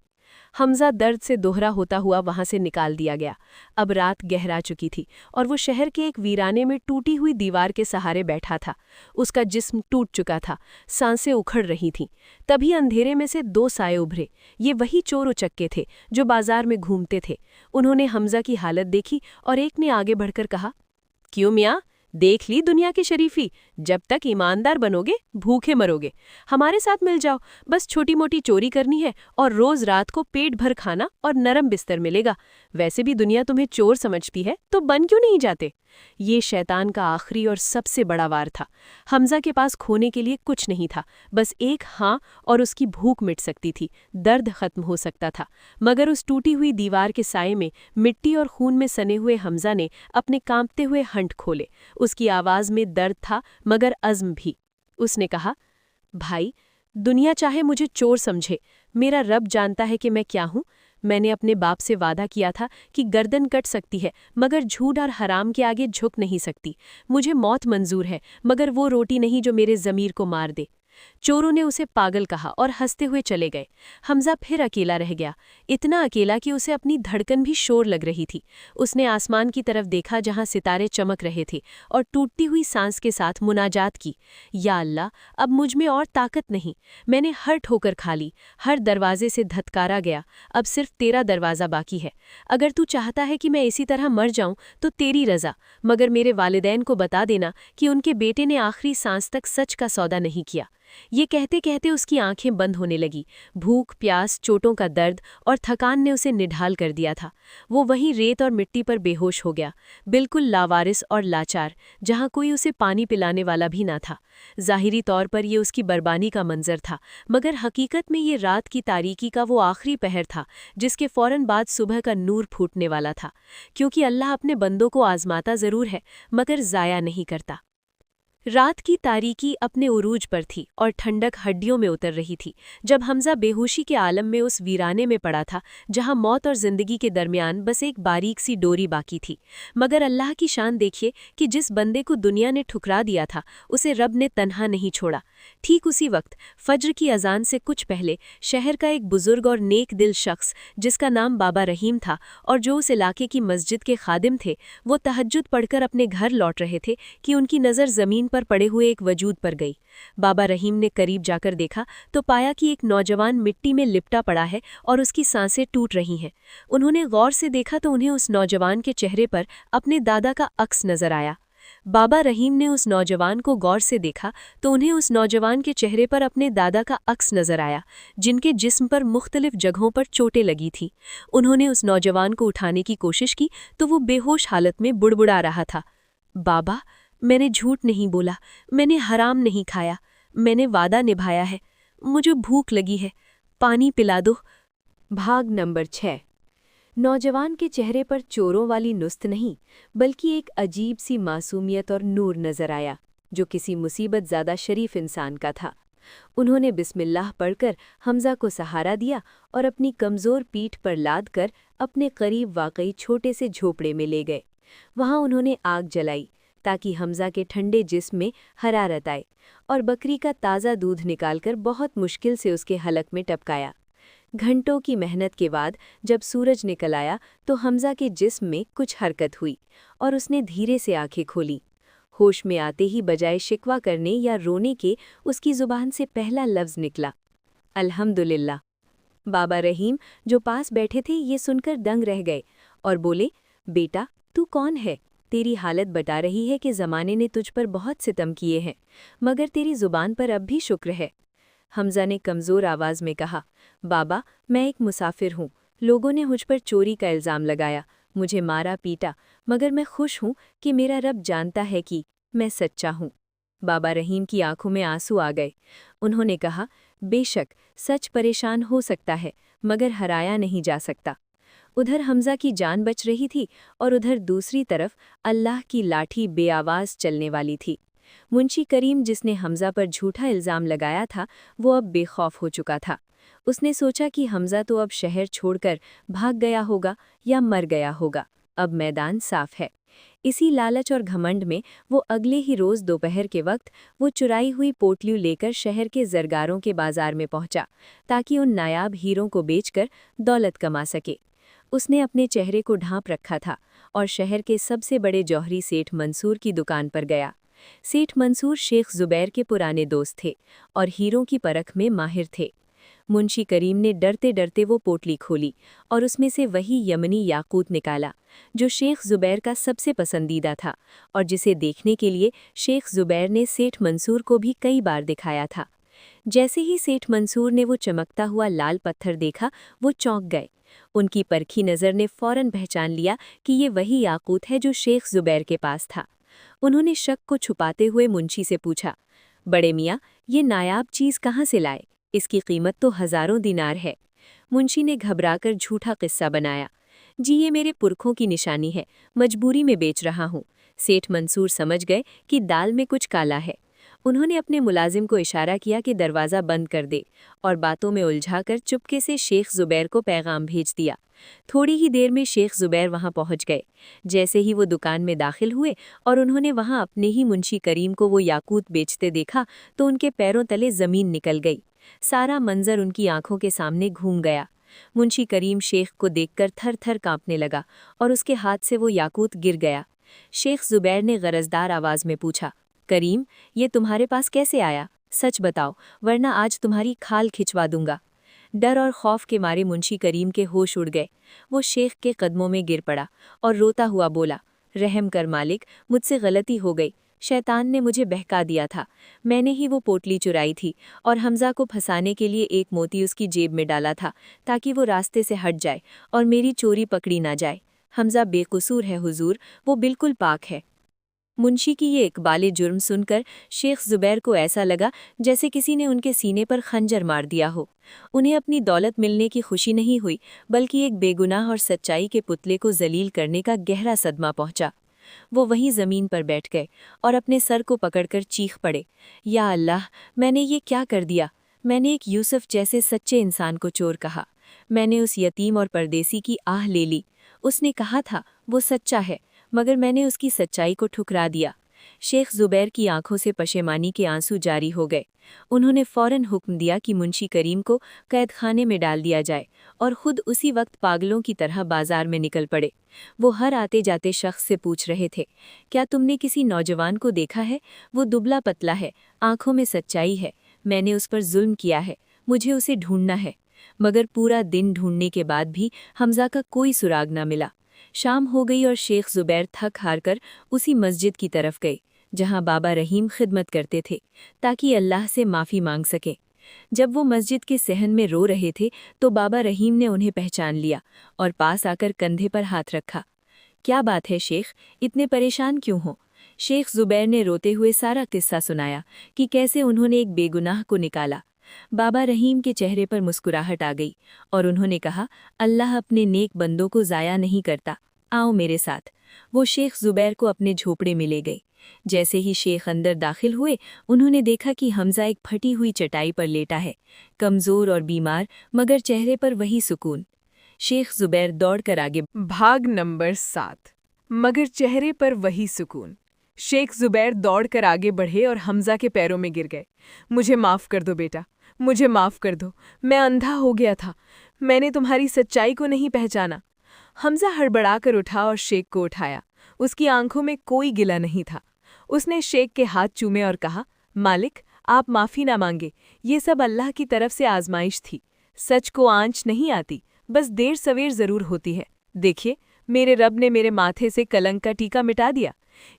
S1: حمزہ درد سے دوہرا ہوتا ہوا وہاں سے نکال دیا گیا۔ اب رات گہرا چکی تھی اور وہ شہر کے ایک ویرانے میں ٹوٹی ہوئی دیوار کے سہارے بیٹھا تھا۔ اس کا جسم ٹوٹ چکا تھا، سانسیں اکھڑ رہی تھیں۔ تبھی اندھیرے میں سے دو سائے ابھرے۔ یہ وہی چور اچکے تھے جو بازار میں گھومتے تھے۔ انہوں نے حمزہ کی حالت دیکھی اور ایک نے آگے بڑھ کر کہا، کیوں میاں، دیکھ لی دنیا کی شریفی، جب تک ایماندار بنو گے بھوکے مرو گے، ہمارے ساتھ مل جاؤ، بس چھوٹی موٹی چوری کرنی ہے اور روز رات کو پیٹ بھر کھانا اور نرم بستر ملے گا۔ ویسے بھی دنیا تمہیں چور سمجھتی ہے تو بن کیوں نہیں جاتے؟ یہ شیطان کا آخری اور سب سے بڑا وار تھا۔ حمزہ کے پاس کھونے کے لیے کچھ نہیں تھا، بس ایک ہاں اور اس کی بھوک مٹ سکتی تھی، درد ختم ہو سکتا تھا۔ مگر اس ٹوٹی ہوئی دیوار کے سائے میں مٹی اور خون میں سنے ہوئے حمزہ نے اپنے کانپتے ہوئے ہنٹ کھولے۔ اس کی آواز میں درد تھا مگر عزم بھی۔ اس نے کہا، بھائی، دنیا چاہے مجھے چور سمجھے، میرا رب جانتا ہے کہ میں کیا ہوں۔ میں نے اپنے باپ سے وعدہ کیا تھا کہ گردن کٹ سکتی ہے مگر جھوٹ اور حرام کے آگے جھک نہیں سکتی۔ مجھے موت منظور ہے مگر وہ روٹی نہیں جو میرے ضمیر کو مار دے۔ چوروں نے اسے پاگل کہا اور ہنستے ہوئے چلے گئے۔ حمزہ پھر اکیلا رہ گیا، اتنا اکیلا کہ اسے اپنی دھڑکن بھی شور لگ رہی تھی۔ اس نے آسمان کی طرف دیکھا جہاں ستارے چمک رہے تھے اور ٹوٹتی ہوئی سانس کے ساتھ مناجات کی، یا اللہ، اب مجھ میں اور طاقت نہیں، میں نے ہر ٹھوکر کھا لی، ہر دروازے سے دھتکارا گیا، اب صرف تیرا دروازہ باقی ہے۔ اگر تو چاہتا ہے کہ میں اسی طرح مر جاؤں تو تیری رضا، مگر میرے والدین کو بتا دینا کہ ان کے بیٹے نے آخری سانس تک سچ کا سودا نہیں کیا۔ یہ کہتے کہتے اس کی آنکھیں بند ہونے لگی۔ بھوک، پیاس، چوٹوں کا درد اور تھکان نے اسے نڈھال کر دیا تھا۔ وہ وہیں ریت اور مٹی پر بے ہوش ہو گیا، بالکل لاوارث اور لاچار، جہاں کوئی اسے پانی پلانے والا بھی نہ تھا۔ ظاہری طور پر یہ اس کی بربانی کا منظر تھا، مگر حقیقت میں یہ رات کی تاریکی کا وہ آخری پہر تھا جس کے فوراً بعد صبح کا نور پھوٹنے والا تھا، کیونکہ اللہ اپنے بندوں کو آزماتا ضرور ہے مگر ضائع نہیں کرتا۔ رات کی تاریکی اپنے عروج پر تھی اور ٹھنڈک ہڈیوں میں اتر رہی تھی جب حمزہ بے ہوشی کے عالم میں اس ویرانے میں پڑا تھا جہاں موت اور زندگی کے درمیان بس ایک باریک سی ڈوری باقی تھی۔ مگر اللہ کی شان دیکھیے کہ جس بندے کو دنیا نے ٹھکرا دیا تھا اسے رب نے تنہا نہیں چھوڑا۔ ٹھیک اسی وقت فجر کی اذان سے کچھ پہلے شہر کا ایک بزرگ اور نیک دل شخص جس کا نام بابا رحیم تھا اور جو اس علاقے کی مسجد کے خادم تھے، وہ تہجد پڑھ کر اپنے گھر لوٹ رہے تھے کہ ان کی نظر زمین پر پڑے ہوئے ایک وجود پر گئی۔ بابا رحیم نے قریب جا کر دیکھا تو پایا کہ ایک نوجوان مٹی میں لپٹا پڑا ہے اور اس کی سانسیں ٹوٹ رہی ہیں۔ انہوں نے غور سے دیکھا تو انہیں اس نوجوان کے چہرے پر اپنے دادا کا عکس نظر آیا۔ بابا رحیم نے اس نوجوان کو غور سے دیکھا تو انہیں اس نوجوان کے چہرے پر اپنے دادا کا عکس نظر آیا جن کے جسم پر مختلف جگہوں پر چوٹیں لگی تھیں۔ انہوں نے اس نوجوان کو اٹھانے کی کوشش کی تو وہ بے ہوش حالت میں بڑبڑا رہا تھا، بابا، میں نے جھوٹ نہیں بولا، میں نے حرام نہیں کھایا، میں نے وعدہ نبھایا ہے، مجھے بھوک لگی ہے، پانی پلا دو۔
S3: بھاگ نمبر 6۔ نوجوان کے چہرے پر چوروں والی نست نہیں بلکہ ایک عجیب سی معصومیت اور نور نظر آیا جو کسی مصیبت زیادہ شریف انسان کا تھا۔ انہوں نے بسم اللہ پڑھ کر حمزہ کو سہارا دیا اور اپنی کمزور پیٹھ پر لاد کر اپنے قریب واقعی چھوٹے سے جھوپڑے میں لے گئے۔ وہاں انہوں نے آگ جلائی تاکہ حمزہ کے ٹھنڈے جسم میں حرارت آئے اور بکری کا تازہ دودھ نکال کر بہت مشکل سے اس کے حلق میں ٹپکایا۔ گھنٹوں کی محنت کے بعد جب سورج نکل آیا تو حمزہ کے جسم میں کچھ حرکت ہوئی اور اس نے دھیرے سے آنکھیں کھولیں۔ ہوش میں آتے ہی بجائے شکوہ کرنے یا رونے کے اس کی زبان سے پہلا لفظ نکلا، الحمدللہ۔ بابا رحیم جو پاس بیٹھے تھے یہ سن کر دنگ رہ گئے اور بولے، بیٹا، تو کون ہے؟ تیری حالت بتا رہی ہے کہ زمانے نے تجھ پر بہت ستم کیے ہیں مگر تیری زبان پر اب بھی شکر ہے۔ حمزہ نے کمزور آواز میں کہا، بابا، میں ایک مسافر ہوں، لوگوں نے مجھ پر چوری کا الزام لگایا، مجھے مارا پیٹا، مگر میں خوش ہوں کہ میرا رب جانتا ہے کہ میں سچا ہوں۔ بابا رحیم کی آنکھوں میں آنسو آ گئے۔ انہوں نے کہا، بے شک سچ پریشان ہو سکتا ہے مگر ہرایا نہیں جا سکتا۔ ادھر حمزہ کی جان بچ رہی تھی اور ادھر دوسری طرف اللہ کی لاٹھی بے آواز چلنے والی تھی۔ منشی کریم جس نے حمزہ پر جھوٹا الزام لگایا تھا وہ اب بے خوف ہو چکا تھا۔ اس نے سوچا کہ حمزہ تو اب شہر چھوڑ کر بھاگ گیا ہوگا یا مر گیا ہوگا، اب میدان صاف ہے۔ اسی لالچ اور گھمنڈ میں وہ اگلے ہی روز دوپہر کے وقت وہ چرائی ہوئی پوٹلیوں لے کر شہر کے زرگاروں کے بازار میں پہنچا تاکہ ان نایاب ہیروں کو بیچ کر دولت کما سکے۔ اس نے اپنے چہرے کو ڈھانپ رکھا تھا اور شہر کے سب سے بڑے جوہری سیٹھ منصور کی دکان پر گیا۔ سیٹھ منصور شیخ زبیر کے پرانے دوست تھے اور ہیروں کی پرکھ میں ماہر تھے۔ منشی کریم نے ڈرتے ڈرتے وہ پوٹلی کھولی اور اس میں سے وہی یمنی یاقوت نکالا جو شیخ زبیر کا سب سے پسندیدہ تھا اور جسے دیکھنے کے لیے شیخ زبیر نے سیٹھ منصور کو بھی کئی بار دکھایا تھا۔ جیسے ہی سیٹھ منصور نے وہ چمکتا ہوا لال پتھر دیکھا وہ چونک گئے۔
S2: ان کی پرکھی نظر نے فوراً پہچان لیا کہ یہ وہی یاقوت ہے جو شیخ زبیر کے پاس تھا۔ انہوں نے شک کو چھپاتے ہوئے منشی سے پوچھا، بڑے میاں، یہ نایاب چیز کہاں سے لائے؟ اس کی قیمت تو ہزاروں دینار ہے۔ منشی نے گھبرا کر جھوٹا قصہ بنایا، جی یہ میرے پرکھوں کی نشانی ہے، مجبوری میں بیچ رہا ہوں۔ سیٹھ منصور سمجھ گئے کہ دال میں کچھ کالا ہے۔ انہوں نے اپنے ملازم کو اشارہ کیا کہ دروازہ بند کر دے، اور باتوں میں الجھا کر چپکے سے شیخ زبیر کو پیغام بھیج دیا۔ تھوڑی ہی دیر میں شیخ زبیر وہاں پہنچ گئے۔ جیسے ہی وہ دکان میں داخل ہوئے اور انہوں نے وہاں اپنے ہی منشی کریم کو وہ یاقوت بیچتے دیکھا تو ان کے پیروں تلے زمین نکل گئی۔ سارا منظر ان کی آنکھوں کے سامنے گھوم گیا۔ منشی کریم شیخ کو دیکھ کر تھر تھر کانپنے لگا اور اس کے ہاتھ سے وہ یاقوت گر گیا۔ شیخ زبیر نے غرضدار آواز میں پوچھا، کریم، یہ تمہارے پاس کیسے آیا؟ سچ بتاؤ، ورنہ آج تمہاری کھال کھچوا دوں گا۔ ڈر اور خوف کے مارے منشی کریم کے ہوش اڑ گئے۔ وہ شیخ کے قدموں میں گر پڑا اور روتا ہوا بولا، رحم کر مالک، مجھ سے غلطی ہو گئی، شیطان نے مجھے بہکا دیا تھا۔ میں نے ہی وہ پوٹلی چرائی تھی اور حمزہ کو پھنسانے کے لیے ایک موتی اس کی جیب میں ڈالا تھا تاکہ وہ راستے سے ہٹ جائے اور میری چوری پکڑی نہ جائے۔ حمزہ بے قصور ہے حضور، وہ بالکل پاک ہے۔ منشی کی یہ اقبال جرم سن کر شیخ زبیر کو ایسا لگا جیسے کسی نے ان کے سینے پر خنجر مار دیا ہو۔ انہیں اپنی دولت ملنے کی خوشی نہیں ہوئی، بلکہ ایک بے گناہ اور سچائی کے پتلے کو ذلیل کرنے کا گہرا صدمہ پہنچا۔ وہ وہیں زمین پر بیٹھ گئے اور اپنے سر کو پکڑ کر چیخ پڑے، یا اللہ، میں نے یہ کیا کر دیا؟ میں نے ایک یوسف جیسے سچے انسان کو چور کہا۔ میں نے اس یتیم اور پردیسی کی آہ لے لی۔ اس نے کہا تھا وہ سچا ہے، مگر میں نے اس کی سچائی کو ٹھکرا دیا۔ شیخ زبیر کی آنکھوں سے پشیمانی کے آنسو جاری ہو گئے۔ انہوں نے فوراً حکم دیا کہ منشی کریم کو قید خانے میں ڈال دیا جائے اور خود اسی وقت پاگلوں کی طرح بازار میں نکل پڑے۔ وہ ہر آتے جاتے شخص سے پوچھ رہے تھے، کیا تم نے کسی نوجوان کو دیکھا ہے؟ وہ دبلا پتلا ہے، آنکھوں میں سچائی ہے، میں نے اس پر ظلم کیا ہے، مجھے اسے ڈھونڈنا ہے۔ مگر پورا دن ڈھونڈنے کے بعد بھی حمزہ کا کوئی سراغ نہ ملا۔ شام ہو گئی اور شیخ زبیر تھک ہار کر اسی مسجد کی طرف گئے جہاں بابا رحیم خدمت کرتے تھے تاکہ اللہ سے معافی مانگ سکیں۔ جب وہ مسجد کے صحن میں رو رہے تھے تو بابا رحیم نے انہیں پہچان لیا اور پاس آ کر کندھے پر ہاتھ رکھا۔ کیا بات ہے شیخ، اتنے پریشان کیوں ہو؟ شیخ زبیر نے روتے ہوئے سارا قصہ سنایا کہ کیسے انہوں نے ایک بے گناہ کو نکالا۔ بابا رحیم کے چہرے پر مسکراہٹ آ گئی اور انہوں نے کہا، اللہ اپنے نیک بندوں کو ضائع نہیں کرتا، آؤ میرے ساتھ۔ وہ شیخ زبیر کو اپنے جھوپڑے میں لے گئے۔ جیسے ہی شیخ اندر داخل ہوئے، انہوں نے دیکھا کہ حمزہ ایک پھٹی ہوئی چٹائی پر لیٹا ہے، کمزور اور بیمار، مگر چہرے پر وہی سکون۔ شیخ زبیر دوڑ کر آگے
S1: بھاگ نمبر 7، مگر چہرے پر وہی سکون۔ شیخ زبیر دوڑ کر آگے بڑھے اور حمزہ کے پیروں میں گر گئے۔ مجھے معاف کر دو بیٹا، مجھے معاف کر دو، میں اندھا ہو گیا تھا، میں نے تمہاری سچائی کو نہیں پہچانا۔ حمزہ ہڑبڑا کر اٹھا اور شیخ کو اٹھایا۔ اس کی آنکھوں میں کوئی گلہ نہیں تھا۔ اس نے شیخ کے ہاتھ چومے اور کہا، مالک، آپ معافی نہ مانگے، یہ سب اللہ کی طرف سے آزمائش تھی۔ سچ کو آنچ نہیں آتی، بس دیر سویر ضرور ہوتی ہے۔ دیکھیے، میرے رب نے میرے ماتھے سے کلنک کا ٹیکا مٹا دیا۔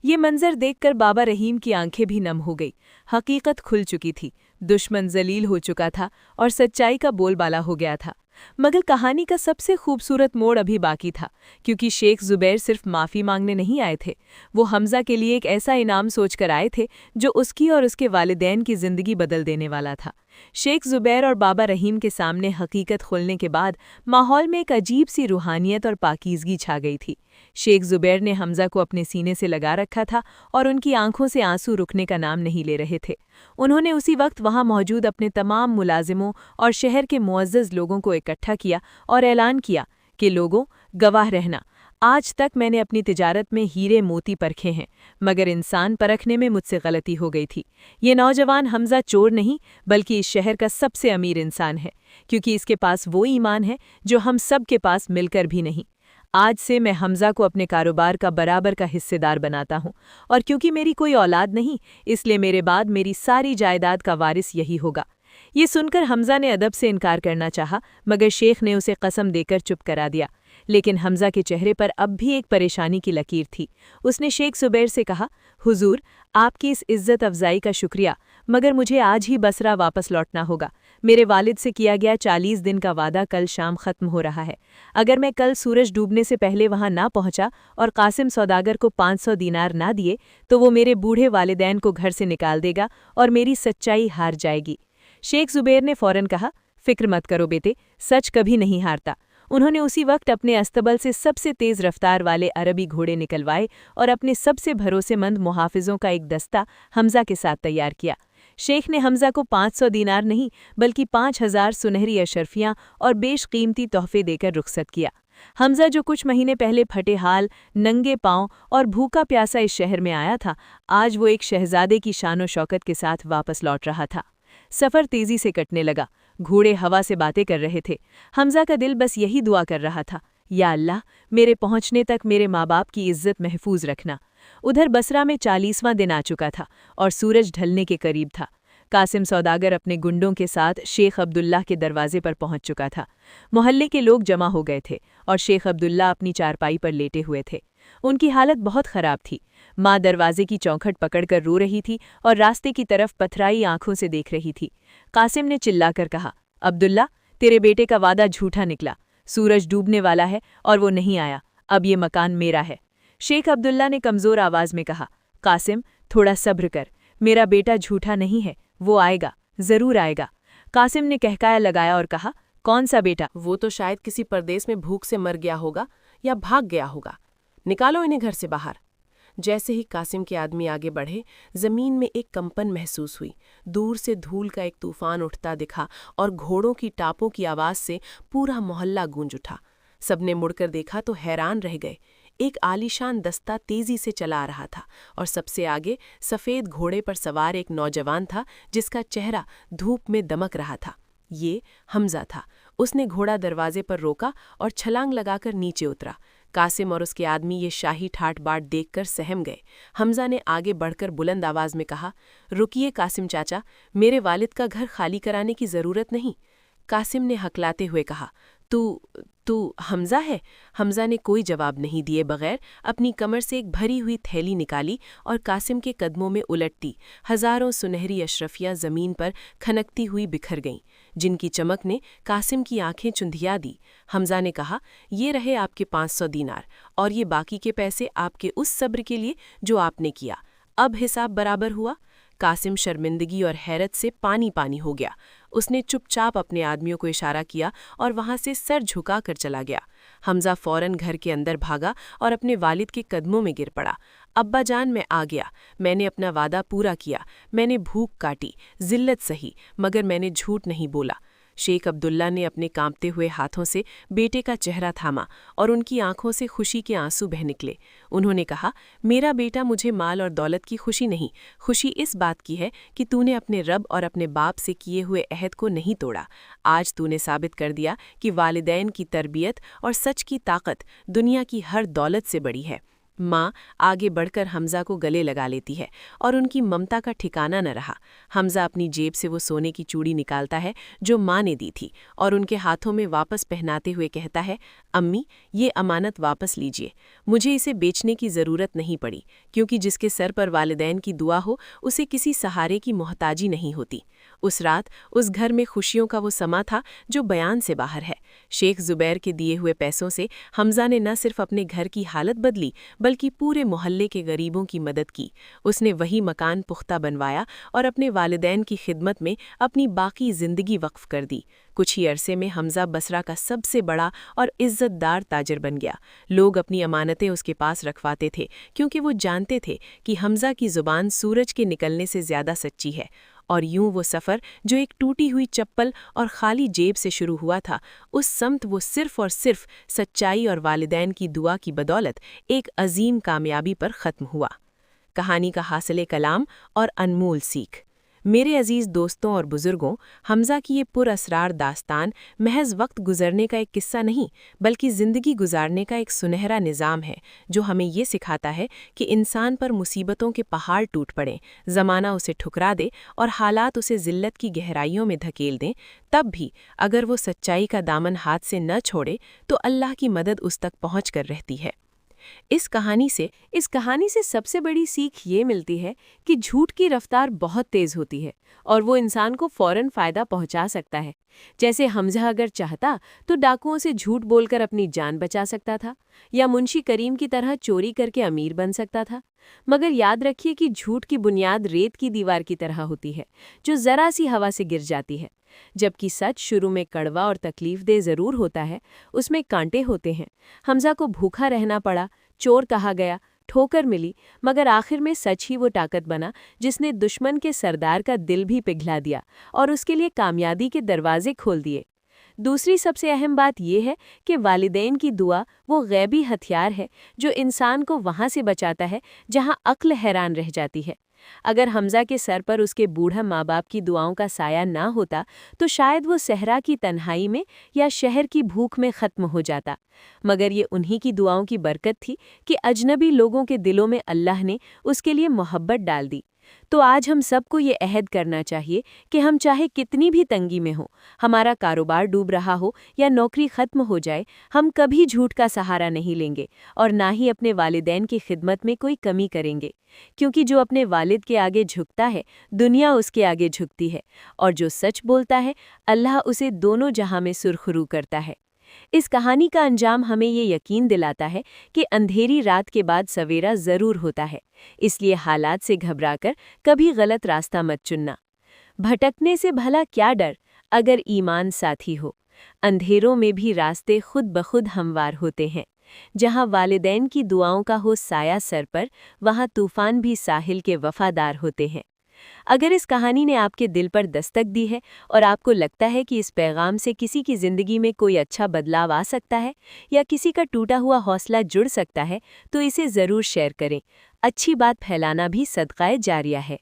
S1: یہ منظر دیکھ کر بابا رحیم کی آنکھیں بھی نم ہو گئی۔ حقیقت کھل چکی تھی، دشمن ذلیل ہو چکا تھا اور سچائی کا بول بالا ہو گیا تھا۔ مگر کہانی کا سب سے خوبصورت موڑ ابھی باقی تھا، کیونکہ شیخ زبیر صرف معافی مانگنے نہیں آئے تھے، وہ حمزہ کے لیے ایک ایسا انعام سوچ کر آئے تھے جو اس کی اور اس کے والدین کی زندگی بدل دینے والا تھا۔ شیخ زبیر اور بابا رحیم کے سامنے حقیقت کھلنے کے بعد ماحول میں ایک عجیب سی روحانیت اور پاکیزگی چھا گئی تھی۔ شیخ زبیر نے حمزہ کو اپنے سینے سے لگا رکھا تھا اور ان کی آنکھوں سے آنسو رکنے کا نام نہیں لے رہے تھے۔ انہوں نے اسی وقت وہاں موجود اپنے تمام ملازموں اور شہر کے معزز لوگوں کو اکٹھا کیا اور اعلان کیا کہ لوگوں، گواہ رہنا، آج تک میں نے اپنی تجارت میں ہیرے موتی پرکھے ہیں، مگر انسان پرکھنے میں مجھ سے غلطی ہو گئی تھی۔ یہ نوجوان حمزہ چور نہیں بلکہ اس شہر کا سب سے امیر انسان ہے، کیونکہ اس کے پاس وہ ایمان ہے جو ہم سب کے پاس مل کر بھی نہیں۔ آج سے میں حمزہ کو اپنے کاروبار کا برابر کا حصے دار بناتا ہوں، اور کیونکہ میری کوئی اولاد نہیں، اس لیے میرے بعد میری ساری جائیداد کا وارث یہی ہوگا۔ یہ سن کر حمزہ نے ادب سے انکار کرنا چاہا، مگر شیخ نے اسے قسم دے کر چپ کرا دیا۔ لیکن حمزہ کے چہرے پر اب بھی ایک پریشانی کی لکیر تھی۔ اس نے شیخ زبیر سے کہا، حضور، آپ کی اس عزت افزائی کا شکریہ، مگر مجھے آج ہی بصرہ واپس لوٹنا ہوگا۔
S2: میرے والد سے کیا گیا 40 دن کا وعدہ کل شام ختم ہو رہا ہے۔ اگر میں کل سورج ڈوبنے سے پہلے وہاں نہ پہنچا اور قاسم سوداگر کو 500 دینار نہ دیے تو وہ میرے بوڑھے والدین کو گھر سے نکال دے گا اور میری سچائی ہار جائے گی۔ شیخ زبیر نے فوراً کہا، فکر مت کرو بیٹے، سچ کبھی نہیں ہارتا۔ انہوں نے اسی وقت اپنے استبل سے سب سے تیز رفتار والے عربی گھوڑے نکلوائے اور اپنے سب سے بھروسے مند محافظوں کا ایک دستہ حمزہ کے ساتھ تیار کیا۔ شیخ نے حمزہ کو 500 دینار نہیں بلکہ 5000 سنہری اشرفیاں اور بیش قیمتی تحفے دے کر رخصت کیا۔ حمزہ جو کچھ مہینے پہلے پھٹے حال، ننگے پاؤں اور بھوکا پیاسا اس شہر میں آیا تھا، آج وہ ایک شہزادے کی شان و شوکت کے ساتھ واپس لوٹ رہا تھا۔ سفر تیزی سے کٹنے لگا، گھوڑے ہوا سے باتیں کر رہے تھے۔ حمزہ کا دل بس یہی دعا کر رہا تھا، یا اللہ میرے پہنچنے تک میرے ماں باپ کی عزت محفوظ رکھنا۔ ادھر بصرہ میں 40واں دن آ چکا تھا اور سورج ڈھلنے کے قریب تھا۔ قاسم سوداگر اپنے گنڈوں کے ساتھ شیخ عبداللہ کے دروازے پر پہنچ چکا تھا۔ محلے کے لوگ جمع ہو گئے تھے اور شیخ عبداللہ اپنی چارپائی پر لیٹے ہوئے تھے۔ ان کی حالت بہت خراب تھی۔ ماں دروازے کی چوکھٹ پکڑ کر رو رہی تھی اور راستے کی طرف پتھرائی آنکھوں سے دیکھ رہی تھی۔ قاسم نے چلا کر کہا، عبداللہ تیرے بیٹے کا وعدہ جھوٹا نکلا، سورج ڈوبنے والا ہے اور وہ نہیں آیا، اب یہ مکان میرا ہے۔ شیخ عبداللہ نے کمزور آواز میں کہا، قاسم تھوڑا صبر کر، میرا بیٹا جھوٹا نہیں ہے، وہ آئے گا، ضرور آئے گا۔ قاسم نے کہکایا لگایا اور کہا، کون سا بیٹا؟
S1: وہ تو شاید کسی پردیس میں بھوک سے مر گیا ہوگا یا بھاگ گیا ہوگا، نکالو انہیں گھر سے باہر۔ جیسے ہی قاسم کے آدمی آگے بڑھے، زمین میں ایک کمپن محسوس ہوئی، دور سے دھول کا ایک طوفان اٹھتا دکھا اور گھوڑوں کی ٹاپوں کی آواز سے پورا محلہ گونج اٹھا۔ سب نے مڑ کر دیکھا تو حیران رہ گئے۔ ایک عالیشان دستہ تیزی سے چلا رہا تھا اور سب سے آگے سفید گھوڑے پر سوار ایک نوجوان تھا جس کا چہرہ دھوپ میں دمک رہا تھا۔ یہ حمزہ تھا۔ اس نے گھوڑا دروازے پر روکا اور چھلانگ لگا کر نیچے اترا۔ قاسم اور اس کے آدمی یہ شاہی ٹھاٹ باٹ دیکھ کر سہم گئے۔ حمزہ نے آگے بڑھ کر بلند آواز میں کہا، رکیے قاسم چاچا، میرے والد کا گھر خالی کرانے کی ضرورت نہیں۔ قاسم نے ہکلاتے ہوئے کہا، تو حمزہ ہے؟ حمزہ نے کوئی جواب نہیں دیے بغیر اپنی کمر سے ایک بھری ہوئی تھیلی نکالی اور قاسم کے قدموں میں الٹتی ہزاروں سنہری اشرفیاں زمین پر کھنکتی ہوئی بکھر گئیں، جن کی چمک نے قاسم کی آنکھیں چندھیا دی۔ حمزہ نے کہا، یہ رہے آپ کے 500 دینار اور یہ باقی کے پیسے آپ کے اس صبر کے لیے جو آپ نے کیا۔ اب حساب برابر ہوا؟ قاسم شرمندگی اور حیرت سے پانی پانی ہو گیا۔ اس نے چپ چاپ اپنے آدمیوں کو اشارہ کیا اور وہاں سے سر جھکا کر چلا گیا۔ حمزہ فوراً گھر کے اندر بھاگا اور اپنے والد کے قدموں میں گر پڑا۔ ابا جان، میں آ گیا، میں نے اپنا وعدہ پورا کیا، میں نے بھوک کاٹی، ذلت سہی، مگر میں نے جھوٹ نہیں بولا۔ شیخ عبداللہ نے اپنے کانپتے ہوئے ہاتھوں سے بیٹے کا چہرہ تھاما اور ان کی آنکھوں سے خوشی کے آنسو بہہ نکلے۔ انہوں نے کہا، میرا بیٹا، مجھے مال اور دولت کی خوشی نہیں، خوشی اس بات کی ہے کہ تو نے اپنے رب اور اپنے باپ سے کیے ہوئے عہد کو نہیں توڑا۔ آج تو نے ثابت کر دیا کہ والدین کی تربیت اور سچ کی طاقت دنیا کی ہر دولت سے بڑی ہے۔ ماں آگے بڑھ کر حمزہ کو گلے لگا لیتی ہے اور ان کی ممتا کا ٹھکانہ نہ رہا۔ حمزہ اپنی جیب سے وہ سونے کی چوڑی نکالتا ہے جو ماں نے دی تھی اور ان کے ہاتھوں میں واپس پہناتے ہوئے کہتا ہے، امی یہ امانت واپس لیجئے، مجھے اسے بیچنے کی ضرورت نہیں پڑی، کیونکہ جس کے سر پر والدین کی دعا ہو اسے کسی سہارے کی محتاجی نہیں ہوتی۔ اس رات اس گھر میں خوشیوں کا وہ سما تھا جو بیان سے باہر ہے۔ شیخ زبیر کے دیے ہوئے پیسوں سے حمزہ نے نہ صرف اپنے گھر کی حالت بدلی بلکہ پورے محلے کے غریبوں کی مدد کی۔ اس نے وہی مکان پختہ بنوایا اور اپنے والدین کی خدمت میں اپنی باقی زندگی وقف کر دی۔ کچھ ہی عرصے میں حمزہ بصرہ کا سب سے بڑا اور عزت دار تاجر بن گیا۔ لوگ اپنی امانتیں اس کے پاس رکھواتے تھے کیونکہ وہ جانتے تھے کہ حمزہ کی زبان سورج کے نکلنے سے زیادہ سچی ہے۔ اور یوں وہ سفر جو ایک ٹوٹی ہوئی چپل اور خالی جیب سے شروع ہوا تھا، اس سمت وہ صرف اور صرف سچائی اور والدین کی دعا کی بدولت ایک عظیم کامیابی پر ختم ہوا۔ کہانی کا حاصل کلام اور انمول سیکھ۔ میرے عزیز دوستوں اور بزرگوں، حمزہ کی یہ پر اسرار داستان محض وقت گزرنے کا ایک قصہ نہیں بلکہ زندگی گزارنے کا ایک سنہرا نظام ہے جو ہمیں یہ سکھاتا ہے کہ انسان پر مصیبتوں کے پہاڑ ٹوٹ پڑیں، زمانہ اسے ٹھکرا دے اور حالات اسے ذلت کی گہرائیوں میں دھکیل دیں، تب بھی اگر وہ سچائی کا دامن ہاتھ سے نہ چھوڑے تو اللہ کی مدد اس تک پہنچ کر رہتی ہے۔
S2: اس کہانی سے سب سے بڑی سیکھ یہ ملتی ہے کہ جھوٹ کی رفتار بہت تیز ہوتی ہے اور وہ انسان کو فوراً فائدہ پہنچا سکتا ہے۔ جیسے حمزہ اگر چاہتا تو ڈاکوؤں سے جھوٹ بول کر اپنی جان بچا سکتا تھا، یا منشی کریم کی طرح چوری کر کے امیر بن سکتا تھا۔ مگر یاد رکھیے کہ جھوٹ کی بنیاد ریت کی دیوار کی طرح ہوتی ہے جو ذرا سی ہوا سے گر جاتی ہے، جبکہ سچ شروع میں کڑوا اور تکلیف دہ ضرور ہوتا ہے، اس میں کانٹے ہوتے ہیں۔ حمزہ کو بھوکا رہنا پڑا، چور کہا گیا، ٹھوکر ملی، مگر آخر میں سچ ہی وہ طاقت بنا جس نے دشمن کے سردار کا دل بھی پگھلا دیا اور اس کے لیے کامیابی کے دروازے کھول دیے۔ دوسری سب سے اہم بات یہ ہے کہ والدین کی دعا وہ غیبی ہتھیار ہے جو انسان کو وہاں سے بچاتا ہے جہاں عقل حیران رہ جاتی ہے۔ اگر حمزہ کے سر پر اس کے بوڑھا ماں باپ کی دعاؤں کا سایہ نہ ہوتا تو شاید وہ صحرا کی تنہائی میں یا شہر کی بھوک میں ختم ہو جاتا، مگر یہ انہی کی دعاؤں کی برکت تھی کہ اجنبی لوگوں کے دلوں میں اللہ نے اس کے لیے محبت ڈال دی۔ تو آج ہم سب کو یہ عہد کرنا چاہیے کہ ہم چاہے کتنی بھی تنگی میں ہوں، ہمارا کاروبار ڈوب رہا ہو یا نوکری ختم ہو جائے، ہم کبھی جھوٹ کا سہارا نہیں لیں گے اور نہ ہی اپنے والدین کی خدمت میں کوئی کمی کریں گے، کیونکہ جو اپنے والد کے آگے جھکتا ہے دنیا اس کے آگے جھکتی ہے، اور جو سچ بولتا ہے اللہ اسے دونوں جہاں میں سرخرو کرتا ہے۔ اس کہانی کا انجام ہمیں یہ یقین دلاتا ہے کہ اندھیری رات کے بعد سویرا ضرور ہوتا ہے، اس لیے حالات سے گھبرا کر کبھی غلط راستہ مت چننا۔ بھٹکنے سے بھلا کیا ڈر اگر ایمان ساتھی ہو، اندھیروں میں بھی راستے خود بخود ہموار ہوتے ہیں۔ جہاں والدین کی دعاؤں کا ہو سایہ سر پر، وہاں طوفان بھی ساحل کے وفادار ہوتے ہیں۔ اگر اس کہانی نے آپ کے دل پر دستک دی ہے اور آپ کو لگتا ہے کہ اس پیغام سے کسی کی زندگی میں کوئی اچھا بدلاو آ سکتا ہے یا کسی کا ٹوٹا ہوا حوصلہ جڑ سکتا ہے تو اسے ضرور شیئر کریں۔ اچھی بات پھیلانا بھی صدقہ جاریہ ہے۔